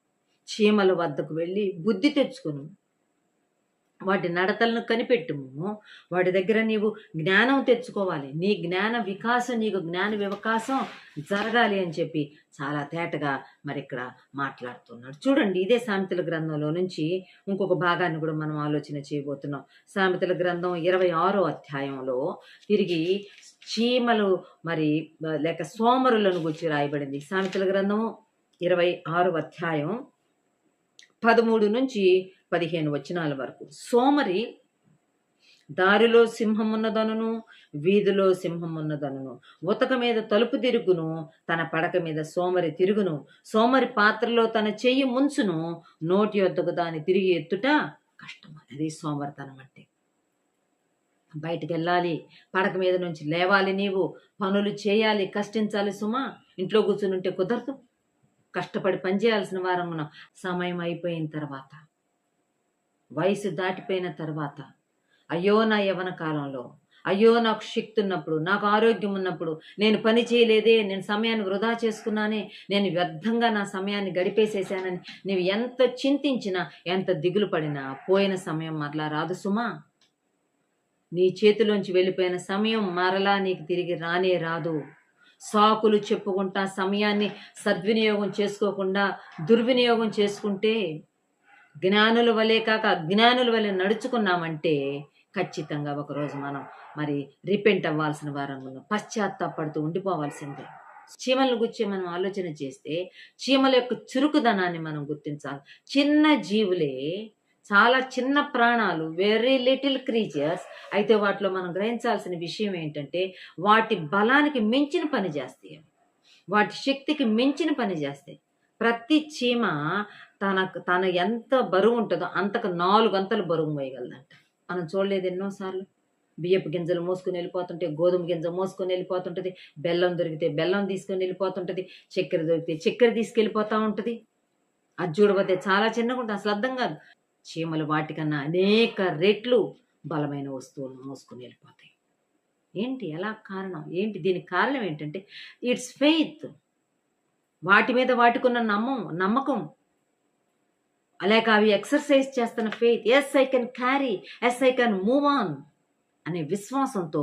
చీమల వద్దకు వెళ్ళి బుద్ధి తెచ్చుకును, వాటి నడతలను కనిపెట్టుము, వాటి దగ్గర నీవు జ్ఞానం తెచ్చుకోవాలి. నీ జ్ఞాన వికాసం, నీకు జ్ఞాన వికాసం జరగాలి అని చెప్పి చాలా తేటగా మరి ఇక్కడ మాట్లాడుతున్నాడు. చూడండి, ఇదే సామెతల గ్రంథంలో నుంచి ఇంకొక భాగాన్ని కూడా మనం ఆలోచన చేయబోతున్నాం. సామెతల గ్రంథం 26వ అధ్యాయంలో తిరిగి చీమలు మరి లేక సోమరులను గురించి రాయబడింది. సామెతల గ్రంథం 26వ అధ్యాయం 13 నుంచి 15 వచనాల వరకు. సోమరి దారిలో సింహం ఉన్నదనును, వీధిలో సింహం ఉన్నదనును, ఉతక మీద తలుపు తిరుగును, తన పడక మీద సోమరి తిరుగును. సోమరి పాత్రలో తన చెయ్యి ముంచును, నోటి వద్దకు దాన్ని తిరిగి ఎత్తుట కష్టం. అది సోమరితనం అంటే. బయటికి వెళ్ళాలి, పడక మీద నుంచి లేవాలి, నీవు పనులు చేయాలి, కష్టించాలి సుమా. ఇంట్లో కూర్చుని ఉంటే కుదరదు. కష్టపడి పనిచేయాల్సిన వారం ఉన్నాం. సమయం అయిపోయిన తర్వాత, వయసు దాటిపోయిన తర్వాత, అయ్యో నా యవ్వన కాలంలో, అయ్యో నాకు శక్తి ఉన్నప్పుడు, నాకు ఆరోగ్యం ఉన్నప్పుడు నేను పని చేయలేదే, నేను సమయాన్ని వృధా చేసుకున్నానే, నేను వ్యర్థంగా నా సమయాన్ని గడిపేసేసానని నీవు ఎంత చింతించినా, ఎంత దిగులు పడినా పోయిన సమయం మరలా రాదు సుమా. నీ చేతిలోంచి వెళ్ళిపోయిన సమయం మరలా నీకు తిరిగి రానే రాదు. సాకులు చెప్పుకుంటా సమయాన్ని సద్వినియోగం చేసుకోకుండా దుర్వినియోగం చేసుకుంటే, జ్ఞానుల వలె కాక అజ్ఞానుల వలె నడుచుకున్నామంటే ఖచ్చితంగా ఒకరోజు మనం మరి రిపెంట్ అవ్వాల్సిన వారం ఉన్నాం. పశ్చాత్తాపడుతూ ఉండిపోవాల్సిందే. చీమలను గురించి మనం ఆలోచన చేస్తే చీమల యొక్క చురుకుదనాన్ని మనం గుర్తించాలి. చిన్న జీవులే, చాలా చిన్న ప్రాణాలు, వెరీ లిటిల్ క్రీచర్స్. అయితే వాటిలో మనం గ్రహించాల్సిన విషయం ఏంటంటే, వాటి బలానికి మించిన పని చేస్తాయి, వాటి శక్తికి మించిన పని చేస్తాయి. ప్రతి చీమ తన ఎంత బరువు ఉంటుందో అంతకు 4 గంటలు బరువు మోయగలదంట. మనం చూడలేదు ఎన్నోసార్లు. బియ్యపు గింజలు మోసుకొని వెళ్ళిపోతుంటే, గోధుమ గింజ మోసుకొని వెళ్ళిపోతుంటుంది, బెల్లం దొరికితే బెల్లం తీసుకొని వెళ్ళిపోతుంటుంది, చక్కెర దొరికితే చక్కెర తీసుకెళ్ళిపోతూ ఉంటుంది. అది చూడబోతే చాలా చిన్నగా ఉంటుంది, అసలు అర్థం కాదు. చీమలు వాటికన్నా అనేక రెట్లు బలమైన వస్తువులను మోసుకొని వెళ్ళిపోతాయి. ఏంటి? ఎలా కారణం ఏంటి? దీనికి కారణం ఏంటంటే ఇట్స్ ఫెయిత్. వాటి మీద వాటికున్న నమ్మకం, అలాగే అవి ఎక్సర్సైజ్ చేస్తున్న faith. Yes I can carry, yes I can move on అనే విశ్వాసంతో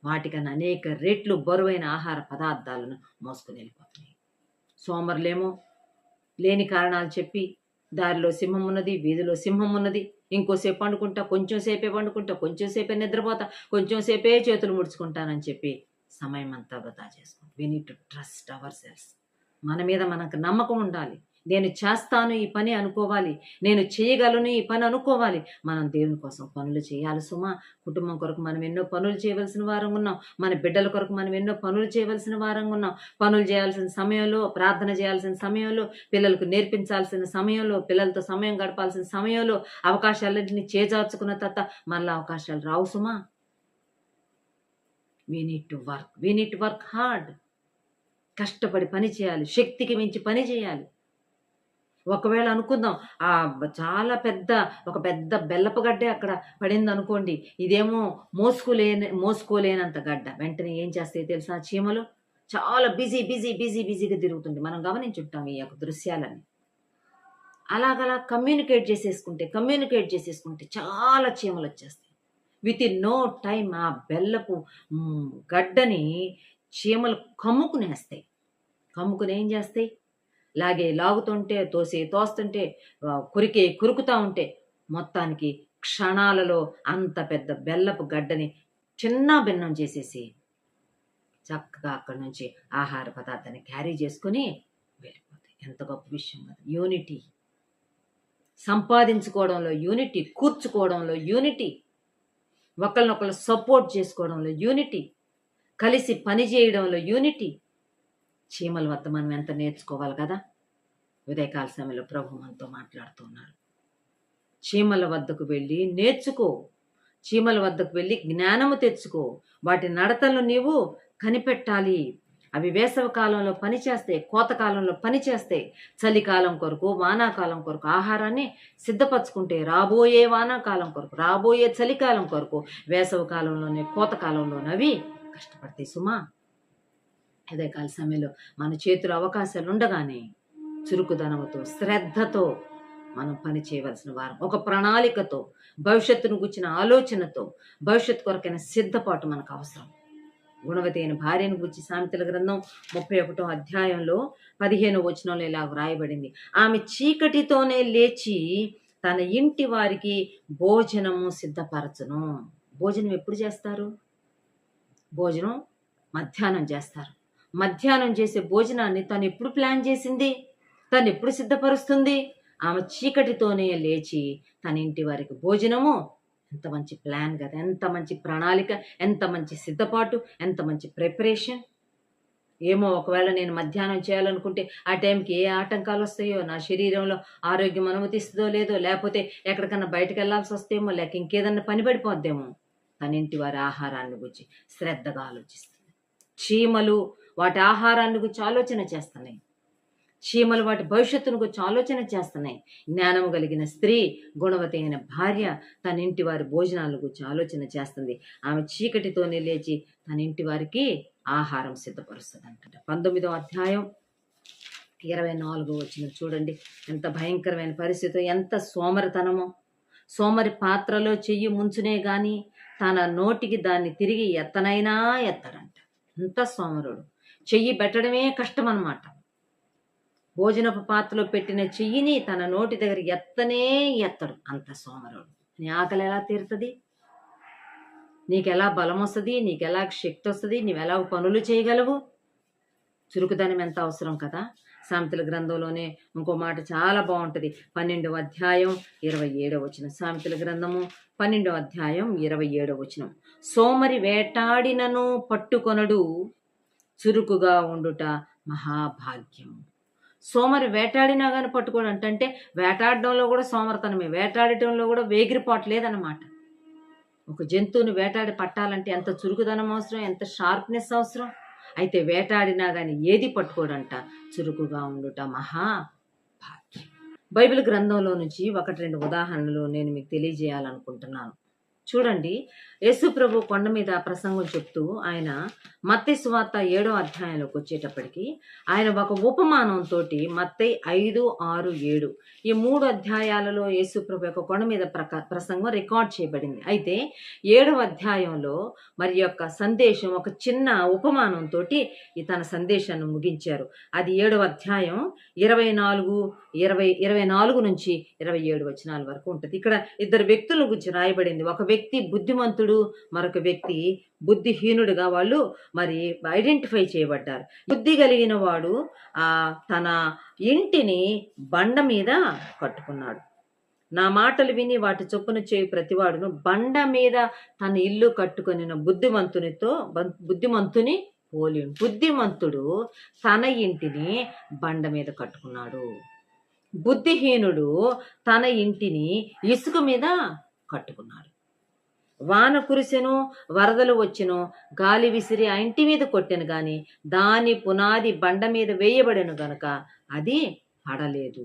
వాటికన్నా అనేక రెట్లు బరువైన ఆహార పదార్థాలను మోసుకొని వెళ్ళిపోతున్నాయి. సోమరులేమో లేని కారణాలు చెప్పి, దారిలో సింహం ఉన్నది, వీధిలో సింహం ఉన్నది, ఇంకోసేపు పండుకుంటా, కొంచెం సేపే పండుకుంటా, కొంచెం సేపే నిద్రపోతా, కొంచెం సేపే చేతులు ముడుచుకుంటానని చెప్పి సమయం అంతా వృధా చేసుకోండి. We need to trust ourselves. మన మీద మనకు నమ్మకం ఉండాలి. నేను చేస్తాను ఈ పని అనుకోవాలి, నేను చేయగలను ఈ పని అనుకోవాలి. మనం దేవుని కోసం పనులు చేయాలి సుమా. కుటుంబం కొరకు మనం ఎన్నో పనులు చేయవలసిన వారం ఉన్నాం. మన బిడ్డల కొరకు మనం ఎన్నో పనులు చేయవలసిన వారం ఉన్నాం. పనులు చేయాల్సిన సమయంలో, ప్రార్థన చేయాల్సిన సమయంలో, పిల్లలకు నేర్పించాల్సిన సమయంలో, పిల్లలతో సమయం గడపాల్సిన సమయంలో అవకాశాలన్నింటినీ చేజార్చుకున్న తర్వాత మళ్ళీ అవకాశాలు రావు సుమా. We need to work hard. కష్టపడి పని చేయాలి, శక్తికి మించి పని చేయాలి. ఒకవేళ అనుకుందాం చాలా ఒక పెద్ద బెల్లపు గడ్డే అక్కడ పడింది అనుకోండి, ఇదేమో మోసుకోలేనంత గడ్డ. వెంటనే ఏం చేస్తాయి తెలుసా? చీమలు చాలా బిజీగా తిరుగుతుంది. మనం గమనించుంటాం ఈ యొక్క దృశ్యాలని. అలాగలా కమ్యూనికేట్ చేసేసుకుంటే చాలా చీమలు వచ్చేస్తాయి. విత్ ఇన్ నో టైం ఆ బెల్లపు గడ్డని చీమలు కమ్ముకుని ఏం చేస్తాయి? లాగుతుంటే, తోస్తుంటే, కురుకుతా ఉంటే మొత్తానికి క్షణాలలో అంత పెద్ద బెల్లపు గడ్డని చిన్న భిన్నం చేసేసి చక్కగా అక్కడి నుంచి ఆహార పదార్థాన్ని క్యారీ చేసుకుని వెళ్ళిపోతాయి. ఎంత గొప్ప విషయం కదా! యూనిటీ. సంపాదించుకోవడంలో యూనిటీ, కూర్చుకోవడంలో యూనిటీ, ఒకళ్ళనొకళ్ళు సపోర్ట్ చేసుకోవడంలో యూనిటీ, కలిసి పని చేయడంలో యూనిటీ. చీమల వద్ద మనం ఎంత నేర్చుకోవాలి కదా! ఉదయకాల సమయంలో ప్రభు మనతో మాట్లాడుతున్నారు. చీమల వద్దకు వెళ్ళి నేర్చుకో, చీమల వద్దకు వెళ్ళి జ్ఞానము తెచ్చుకో, వాటి నడతలను నీవు కనిపెట్టాలి. అవి వేసవి కాలంలో పనిచేస్తాయి, కోతకాలంలో పనిచేస్తాయి. చలికాలం కొరకు, వానాకాలం కొరకు ఆహారాన్ని సిద్ధపరచుకుంటే రాబోయే వానాకాలం కొరకు, రాబోయే చలికాలం కొరకు, వేసవి కాలంలోనే కోతకాలంలోనే అవి కష్టపడతాయి సుమా. అదే కాల సమయంలో మన చేతులు అవకాశాలు ఉండగానే చురుకుదనముతో, శ్రద్ధతో మనం పని చేయవలసిన వారం. ఒక ప్రణాళికతో, భవిష్యత్తును గుర్చిన ఆలోచనతో, భవిష్యత్తు కొరకైన సిద్ధపాటు మనకు అవసరం. గుణవతి అయిన భార్యను గురించి సామెతల గ్రంథం 31వ అధ్యాయంలో 15వ వచనంలో ఇలా వ్రాయబడింది. ఆమె చీకటితోనే లేచి తన ఇంటి వారికి భోజనము సిద్ధపరచును. భోజనం ఎప్పుడు చేస్తారు? భోజనం మధ్యాహ్నం చేస్తారు. మధ్యాహ్నం చేసే భోజనాన్ని తను ఎప్పుడు ప్లాన్ చేసింది? తను ఎప్పుడు సిద్ధపరుస్తుంది? ఆమె చీకటితోనే లేచి తన ఇంటి వారికి భోజనము. ఎంత మంచి ప్లాన్ కదా! ఎంత మంచి ప్రణాళిక, ఎంత మంచి సిద్ధపాటు, ఎంత మంచి ప్రిపరేషన్. ఏమో ఒకవేళ నేను మధ్యాహ్నం చేయాలనుకుంటే ఆ టైంకి ఏ ఆటంకాలు వస్తాయో, నా శరీరంలో ఆరోగ్యం అనుమతిస్తుందో లేదో, లేకపోతే ఎక్కడికన్నా బయటకు వెళ్లాల్సి వస్తేమో, లేక ఇంకేదన్నా పని పడిపోద్దేమో. తన ఇంటి వారి ఆహారాన్ని గురించి శ్రద్ధగా ఆలోచిస్తుంది. చీమలు వాటి ఆహారాన్ని గురించి ఆలోచన చేస్తున్నాయి. చీమలు వాటి భవిష్యత్తును గురించి ఆలోచన చేస్తున్నాయి. జ్ఞానము కలిగిన స్త్రీ, గుణవతి అయిన భార్య తన ఇంటి వారి భోజనాల గురించి ఆలోచన చేస్తుంది. ఆమె చీకటితోనే లేచి తన ఇంటి వారికి ఆహారం సిద్ధపరుస్తుంది అంట. 19వ అధ్యాయం 24వ వచనం చూడండి. ఎంత భయంకరమైన పరిస్థితి, ఎంత సోమరితనమో. సోమరి పాత్రలో చెయ్యి ముంచునే గాని తన నోటికి దాన్ని తిరిగి ఎత్తడంట. అంత సోమరుడు. చెయ్యి పెట్టడమే కష్టం అన్నమాట. భోజనపు పాత్రలో పెట్టిన చెయ్యిని తన నోటి దగ్గర ఎత్తడు. అంత సోమరుడు. నీ ఆకలి ఎలా తీరుతుంది? నీకెలా బలం వస్తుంది? నీకెలా శక్తి వస్తుంది? నీవెలా పనులు చేయగలవు? చురుకుదనం ఎంత అవసరం కదా! సామెతల గ్రంథంలోనే ఇంకో మాట చాలా బాగుంటుంది. 12వ అధ్యాయం 27వ వచనం. సామెతల గ్రంథము 12వ అధ్యాయం 27వ వచనం. సోమరి వేటాడినను పట్టుకొనడు, చురుకుగా ఉండుట మహాభాగ్యం. సోమరి వేటాడినా కానీ పట్టుకోడు అంటే వేటాడడంలో కూడా సోమరితనమే, వేటాడటంలో కూడా వేగిరిపాటు లేదన్నమాట. ఒక జంతువుని వేటాడి పట్టాలంటే ఎంత చురుకుదనం అవసరం, ఎంత షార్ప్నెస్ అవసరం. అయితే వేటాడినా కానీ ఏది పట్టుకోడంట, చురుకుగా ఉండుట మహాభాగ్యం. బైబిల్ గ్రంథంలో నుంచి 1-2 ఉదాహరణలు నేను మీకు తెలియజేయాలనుకుంటున్నాను. చూడండి, యేసు ప్రభు కొండ మీద ప్రసంగం చెప్తూ ఆయన మత్తయి సువార్త 7వ అధ్యాయంలోకి వచ్చేటప్పటికి ఆయన ఒక ఉపమానంతో మత్తయి 5, 6, 7 ఈ 3 అధ్యాయాలలో యేసు ప్రభు యొక్క కొండ మీద ప్రసంగం రికార్డ్ చేయబడింది. అయితే 7వ అధ్యాయంలో మరి యొక్క సందేశం ఒక చిన్న ఉపమానంతో తన సందేశాన్ని ముగించారు. అది 7వ అధ్యాయం 24 నుంచి 27 వచనాల వరకు ఉంటుంది. ఇక్కడ ఇద్దరు వ్యక్తుల గురించి రాయబడింది. ఒక వ్యక్తి బుద్ధిమంతుడు, మరొక వ్యక్తి బుద్ధిహీనుడుగా వాళ్ళు మరి ఐడెంటిఫై చేయబడ్డారు. బుద్ధి కలిగిన వాడు తన ఇంటిని బండ మీద కట్టుకున్నాడు. నా మాటలు విని వాటి చొప్పున చేయు ప్రతివాడును బండ మీద తన ఇల్లు కట్టుకొనిన బుద్ధిమంతుని పోలి. బుద్ధిమంతుడు తన ఇంటిని బండ మీద కట్టుకున్నాడు. బుద్ధిహీనుడు తన ఇంటిని ఇసుక మీద కట్టుకున్నాడు. వాన కురిసెను, వరదలు వచ్చెను, గాలి విసిరి ఆ ఇంటి మీద కొట్టెను గాని దాని పునాది బండ మీద వేయబడెను గనుక అది పడలేదు.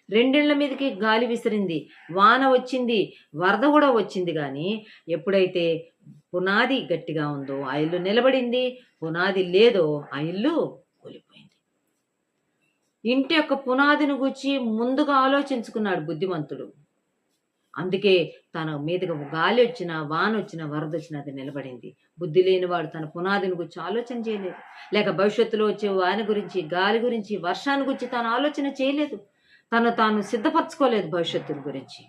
రెండిళ్ల మీదకి గాలి విసిరింది, వాన వచ్చింది, వరద కూడా వచ్చింది. కానీ ఎప్పుడైతే పునాది గట్టిగా ఉందో ఆ ఇల్లు నిలబడింది, పునాది లేదో ఆ ఇల్లు కూలిపోయింది. ఇంటి యొక్క పునాదిని గురించి ముందుగా ఆలోచించుకున్నాడు బుద్ధిమంతుడు. అందుకే తన మీదకి గాలి వచ్చినా, వాన వచ్చినా, వరద వచ్చినా అది నిలబడింది. బుద్ధి లేనివాడు తన పునాదిని గురించి ఆలోచన చేయలేదు. లేక భవిష్యత్తులో వచ్చే వాన గురించి, గాలి గురించి, వర్షాన్ని గురించి తాను ఆలోచన చేయలేదు. తాను సిద్ధపరచుకోలేదు భవిష్యత్తు గురించి.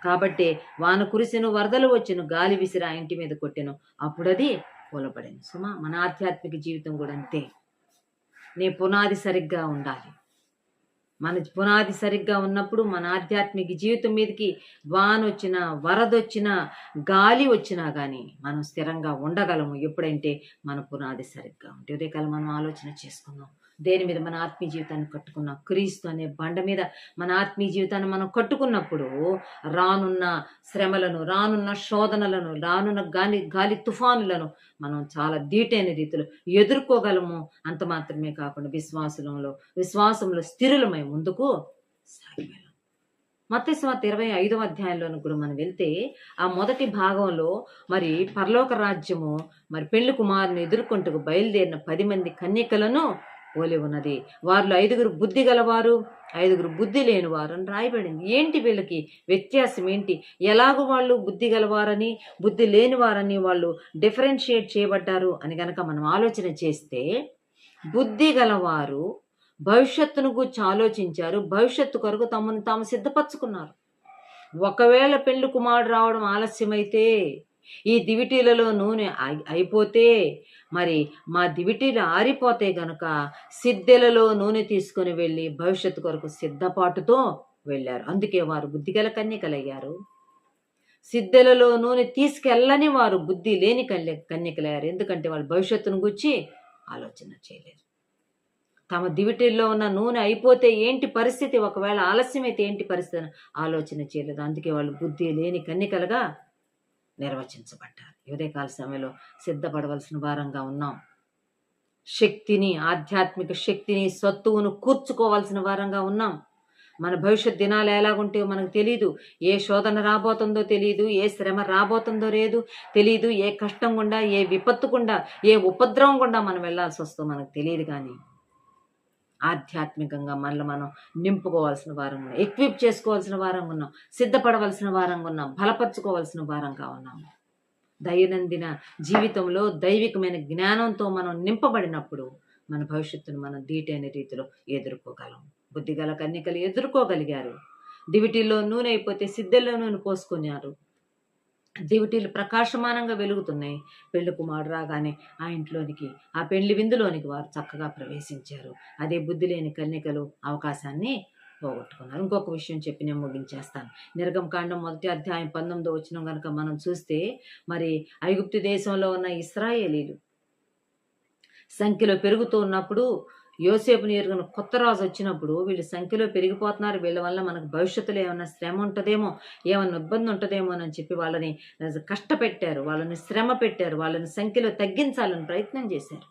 కాబట్టి వాన కురిసెను, వరదలు వచ్చెను, గాలి విసిరి ఆ ఇంటి మీద కొట్టెను, అప్పుడు అది కూలబడింది. సుమా, మన ఆధ్యాత్మిక జీవితం కూడా అంతే. నీ పునాది సరిగ్గా ఉండాలి. మన పునాది సరిగ్గా ఉన్నప్పుడు మన ఆధ్యాత్మిక జీవితం మీదకి వాన వచ్చినా, వరదొచ్చినా, గాలి వచ్చినా కానీ మనం స్థిరంగా ఉండగలము. ఎప్పుడంటే మన పునాది సరిగ్గా ఉంటే. ఉదయకాలం మనం ఆలోచన చేసుకుందాం. దేని మీద మన ఆత్మీయ జీవితాన్ని కట్టుకున్నాం? క్రీస్తు అనే బండ మీద మన ఆత్మీయ జీవితాన్ని మనం కట్టుకున్నప్పుడు రానున్న శ్రమలను, రానున్న శోధనలను, రానున్న గాలి తుఫానులను మనం చాలా ధీటైన రీతిలో ఎదుర్కోగలము. అంత మాత్రమే కాకుండా విశ్వాసంలో స్థిరులమై ముందుకు సాగిపోయాం. మత్తయి సువార్త 25వ అధ్యాయంలోని కూడా మనం వెళ్తే ఆ మొదటి భాగంలో మరి పరలోక రాజ్యము మరి పెళ్లి కుమారుని ఎదుర్కొంటూ బయలుదేరిన 10 మంది కన్యకలను పోలి ఉన్నది. వారిలో 5 బుద్ధి గలవారు, 5 బుద్ధి లేనివారు అని రాయబడింది. ఏంటి వీళ్ళకి వ్యత్యాసం ఏంటి? ఎలాగో వాళ్ళు బుద్ధి గలవారని, బుద్ధి లేనివారని వాళ్ళు డిఫరెన్షియేట్ చేయబడ్డారు అని గనక మనం ఆలోచన చేస్తే, బుద్ధి గలవారు భవిష్యత్తును గురించి ఆలోచించారు. భవిష్యత్తు కొరకు తమను తాము సిద్ధపరచుకున్నారు. ఒకవేళ పెళ్లి కుమారుడు రావడం ఆలస్యమైతే, ఈ దివిటీలలో నూనె అయిపోతే, మరి మా దివిటీలు ఆరిపోతే గనుక సిద్ధెలలో నూనె తీసుకొని వెళ్ళి భవిష్యత్తు కొరకు సిద్ధపాటుతో వెళ్ళారు. అందుకే వారు బుద్ధిగల కన్యకలయ్యారు. సిద్ధెలలో నూనె తీసుకెళ్ళని వారు బుద్ధి లేని కన్యకలయ్యారు. ఎందుకంటే వాళ్ళు భవిష్యత్తును గురించి ఆలోచన చేయలేరు. తమ దివిటీల్లో ఉన్న నూనె అయిపోతే ఏంటి పరిస్థితి, ఒకవేళ ఆలస్యమైతే ఏంటి పరిస్థితి ఆలోచన చేయలేదు. అందుకే వాళ్ళు బుద్ధి లేని కన్యకలుగా నిర్వచించబడ్డారు. ఉదయకాల సమయంలో సిద్ధపడవలసిన వారంగా ఉన్నాం. శక్తిని, ఆధ్యాత్మిక శక్తిని, సత్తువును కూర్చుకోవాల్సిన వారంగా ఉన్నాం. మన భవిష్యత్ దినాలు ఎలాగుంటాయో మనకు తెలియదు. ఏ శోధన రాబోతుందో తెలియదు, ఏ శ్రమ రాబోతుందో తెలియదు, ఏ కష్టం గుండా, ఏ విపత్తు గుండా, ఏ ఉపద్రవం గుండా మనం వెళ్లాల్సి వస్తుందో మనకు తెలియదు. కానీ ఆధ్యాత్మికంగా మనల్ని మనం నింపుకోవాల్సిన వారంగా ఉన్నాం, ఎక్విప్ చేసుకోవాల్సిన వారంగా ఉన్నాం, సిద్ధపడవలసిన వారంగా ఉన్నాం, బలపరచుకోవాల్సిన వారంగా ఉన్నాం. దైనందిన జీవితంలో దైవికమైన జ్ఞానంతో మనం నింపబడినప్పుడు మన భవిష్యత్తును మనం ధీటైన రీతిలో ఎదుర్కోగలం. బుద్ధిగల కన్యకలు ఎదుర్కోగలిగారు. దివిటీల్లో నూనె అయిపోతే సిద్ధెల్లో నూనె పోసుకున్నారు. దివిటీలు ప్రకాశమానంగా వెలుగుతున్నాయి. పెళ్లి కుమారుడు రాగానే ఆ ఇంట్లోనికి, ఆ పెళ్లి విందులోనికి వారు చక్కగా ప్రవేశించారు. అదే బుద్ధి లేని కన్యకలు అవకాశాన్ని పోగొట్టుకున్నారు. ఇంకొక విషయం చెప్పి నేను ముగించేస్తాను. నిర్గమకాండం 1వ అధ్యాయం 19వ వచనం కనుక మనం చూస్తే, మరి ఐగుప్తు దేశంలో ఉన్న ఇశ్రాయేలీలు సంఖ్యలో పెరుగుతూ ఉన్నప్పుడు, యోసేపుని ఎరుగని కొత్త రాజు వచ్చినప్పుడు వీళ్ళు సంఖ్యలో పెరిగిపోతున్నారు, వీళ్ళ వల్ల మనకు భవిష్యత్తులో ఏమైనా శ్రమ ఉంటుందేమో, ఏమైనా ఇబ్బంది ఉంటుందేమో అని చెప్పి వాళ్ళని కష్టపెట్టారు, వాళ్ళని శ్రమ పెట్టారు, వాళ్ళని సంఖ్యలో తగ్గించాలని ప్రయత్నం చేశారు.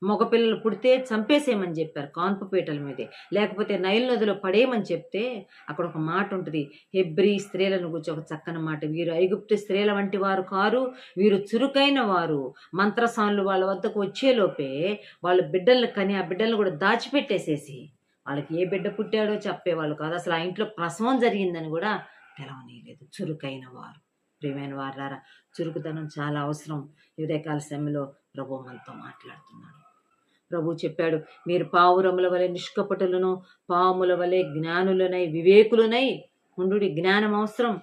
మగపిల్లలు పుడితే చంపేసేయమని చెప్పారు కాన్పు పీటల మీదే, లేకపోతే నైల్ నదిలో పడేయమని చెప్తే అక్కడ ఒక మాట ఉంటుంది. హెబ్రీ స్త్రీలను గురించి ఒక చక్కని మాట, వీరు ఐగుప్తు స్త్రీల వంటి వారు కారు, వీరు చురుకైన వారు. మంత్రసానులు వాళ్ళ వద్దకు వచ్చేలోపే వాళ్ళ బిడ్డలను కని ఆ బిడ్డలను కూడా దాచిపెట్టేసేసి వాళ్ళకి ఏ బిడ్డ పుట్టాడో చెప్పేవాళ్ళు కాదు, అసలు ఆ ఇంట్లో ప్రసవం జరిగిందని కూడా తెలవనీయలేదు. చురుకైన వారు. ప్రియమైన వారారా, చురుకుదనం చాలా అవసరం. ఉదయకాల సమయంలో ప్రభు మనతో మాట్లాడుతున్నాడు. ప్రభు చెప్పాడు, మీరు పావురముల వలె నిష్కపటులను, పాముల వలె జ్ఞానులనై వివేకులనై ఉండు. జ్ఞానం అవసరం.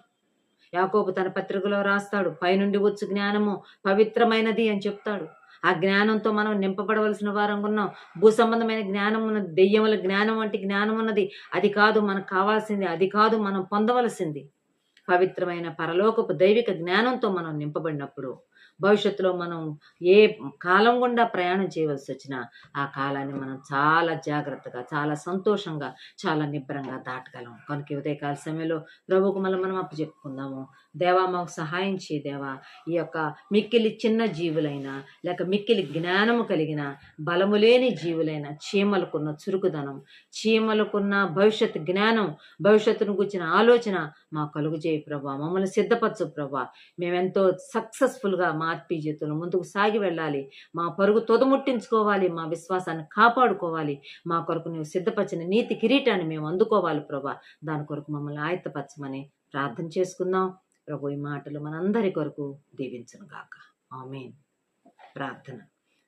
యాకోబు తన పత్రికలో రాస్తాడు, పైనుండి వచ్చు జ్ఞానము పవిత్రమైనది అని చెప్తాడు. ఆ జ్ఞానంతో మనం నింపబడవలసిన వారంగా ఉన్నాం. భూ సంబంధమైన జ్ఞానం ఉన్నది, దెయ్యముల జ్ఞానం వంటి జ్ఞానం ఉన్నది. అది కాదు మనకు కావాల్సింది, అది కాదు మనం పొందవలసింది. పవిత్రమైన పరలోకపు దైవిక జ్ఞానంతో మనం నింపబడినప్పుడు భవిష్యత్తులో మనం ఏ కాలం గుండా ప్రయాణం చేయవలసి వచ్చినా ఆ కాలాన్ని మనం చాలా జాగ్రత్తగా, చాలా సంతోషంగా, చాలా నిబ్బరంగా దాటగలం. కనుక ఉదయకాల సమయంలో ప్రభువుకు మనం అప్పచెప్పుకుందాము. దేవా, మాకు సహాయం చేయి దేవా. ఈ యొక్క మిక్కిలి చిన్న జీవులైన, లేక మిక్కిలి జ్ఞానము కలిగిన, బలము లేని జీవులైన చీమలకున్న చురుకుదనం, చీమలకున్న భవిష్యత్ జ్ఞానం, భవిష్యత్తును గుర్చిన ఆలోచన మా కలుగు చేయి ప్రభా. మమ్మల్ని సిద్ధపరచు ప్రభా. మేమెంతో సక్సెస్ఫుల్గా మా ఆత్మీయ జీవితంలో ముందుకు సాగి వెళ్ళాలి. మా పరుగు తొదముట్టించుకోవాలి. మా విశ్వాసాన్ని కాపాడుకోవాలి. మా కొరకు నువ్వు సిద్ధపరిచిన నీతి కిరీటాన్ని మేము అందుకోవాలి ప్రభా. దాని కొరకు మమ్మల్ని ఆయత్తపరచమని ప్రార్థన చేసుకుందాం. ప్రభు ఈ మాటలు మనందరి కొరకు దీవించును గాక. ఆమేన్. ప్రార్థన.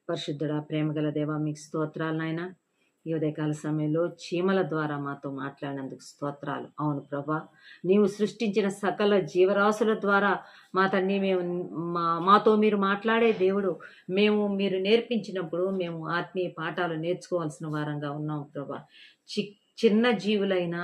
పరిశుద్ధుడా, ప్రేమగల దేవా, మీకు స్తోత్రాలు నాయనా. ఈ ఉదయకాల సమయంలో చీమల ద్వారా మాతో మాట్లాడినందుకు స్తోత్రాలు. అవును ప్రభా, నీవు సృష్టించిన సకల జీవరాశుల ద్వారా మా తండ్రి మాతో మీరు మాట్లాడే దేవుడు. మీరు నేర్పించినప్పుడు మేము ఆత్మీయ పాఠాలు నేర్చుకోవాల్సిన వారంగా ఉన్నాం ప్రభా. చిన్న జీవులైన,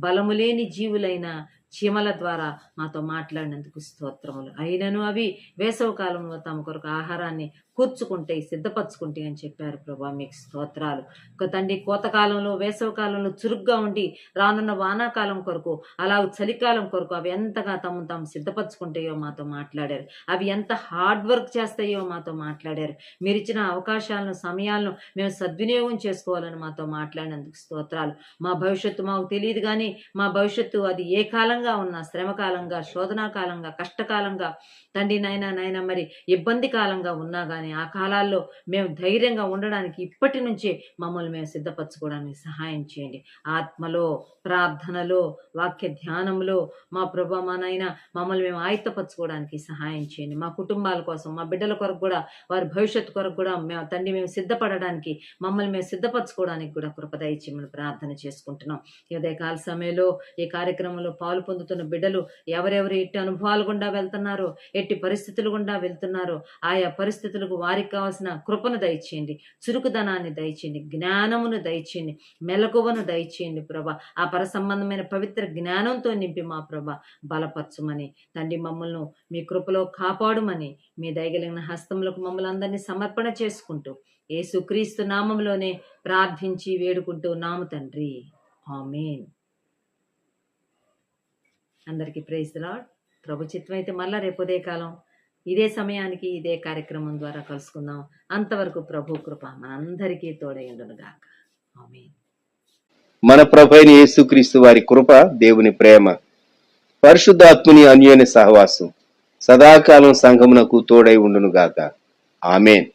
బలము లేని జీవులైన చీమల ద్వారా మాతో మాట్లాడినందుకు స్తోత్రములు. అయినను అవి వేసవి కాలంలో తమ కొరకు ఆహారాన్ని కూర్చుకుంటే, సిద్ధపరచుకుంటే అని చెప్పారు ప్రభా. మీకు స్తోత్రాలు. ఒక తండ్రి, కోతకాలంలో, వేసవి కాలంలో చురుగ్గా ఉండి రానున్న వానాకాలం కొరకు, అలా చలికాలం కొరకు అవి ఎంతగా తాము సిద్ధపరచుకుంటాయో మాతో మాట్లాడారు. అవి ఎంత హార్డ్ వర్క్ చేస్తాయో మాతో మాట్లాడారు. మీరు ఇచ్చిన అవకాశాలను, సమయాలను మేము సద్వినియోగం చేసుకోవాలని మాతో మాట్లాడినందుకు స్తోత్రాలు. మా భవిష్యత్తు మాకు తెలియదు, కానీ మా భవిష్యత్తు అది ఏ కాలంగా ఉన్నా, శ్రమకాలంగా, శోధనా కాలంగా, కష్టకాలంగా, తండ్రి నాయన మరి ఇబ్బంది కాలంగా ఉన్నా కానీ ఆ కాలాల్లో మేము ధైర్యంగా ఉండడానికి ఇప్పటి నుంచే మమ్మల్ని మేము సిద్ధపరచుకోవడానికి సహాయం చేయండి. ఆత్మలో, ప్రార్థనలో, వాక్య ధ్యానంలో మా ప్రభు, మా నాయన మమ్మల్ని మేము ఆయత్తపరచుకోవడానికి సహాయం చేయండి. మా కుటుంబాల కోసం, మా బిడ్డల కొరకు కూడా, వారి భవిష్యత్తు కొరకు కూడా మేము సిద్ధపడడానికి, మమ్మల్ని మేము సిద్ధపరచుకోవడానికి కూడా కృప దయచేయమని ప్రార్థన చేసుకుంటున్నాం. ఈ ఉదయకాల సమయంలో ఈ కార్యక్రమంలో పాలు పొందుతున్న బిడ్డలు ఎవరెవరు ఎట్టి అనుభవాలు గుండా వెళ్తున్నారో, ఎట్టి పరిస్థితులు గుండా వెళ్తున్నారో, ఆయా పరిస్థితులకు వారికి కావాల్సిన కృపను దయచేయండి, చురుకుదనాన్ని దయచేయండి, జ్ఞానమును దయచేయండి, మెలకువను దయచేయండి ప్రభా. ఆ పరసంబంధమైన పవిత్ర జ్ఞానంతో నింపి మా ప్రభా బలపరచుమని తండ్రి, మమ్మల్ని మీ కృపలో కాపాడుమని మీ దయగలిగిన హస్తములకు మమ్మల్ని అందరినీ సమర్పణ చేసుకుంటూ యేసుక్రీస్తు నామములోనే ప్రార్థించి వేడుకుంటూ నాము తండ్రి. ఆమేన్. అందరికీ ప్రైజ్ ది లార్డ్. ప్రభు చిత్తం అయితే మళ్ళా రేపు ఉదయకాలం ఇదే సమయానికి ఇదే కార్యక్రమం ద్వారా కలుసుకుందాం. అంతవరకు ప్రభు కృప మనందరికీ తోడైండును గాక. ఆమేన్. మన ప్రభువైన యేసుక్రీస్తు వారి కృప, దేవుని ప్రేమ, పరిశుద్ధాత్ముని అన్యోన్య సహవాసం సదాకాలం సంఘమునకు తోడై ఉండును గాక. ఆమేన్.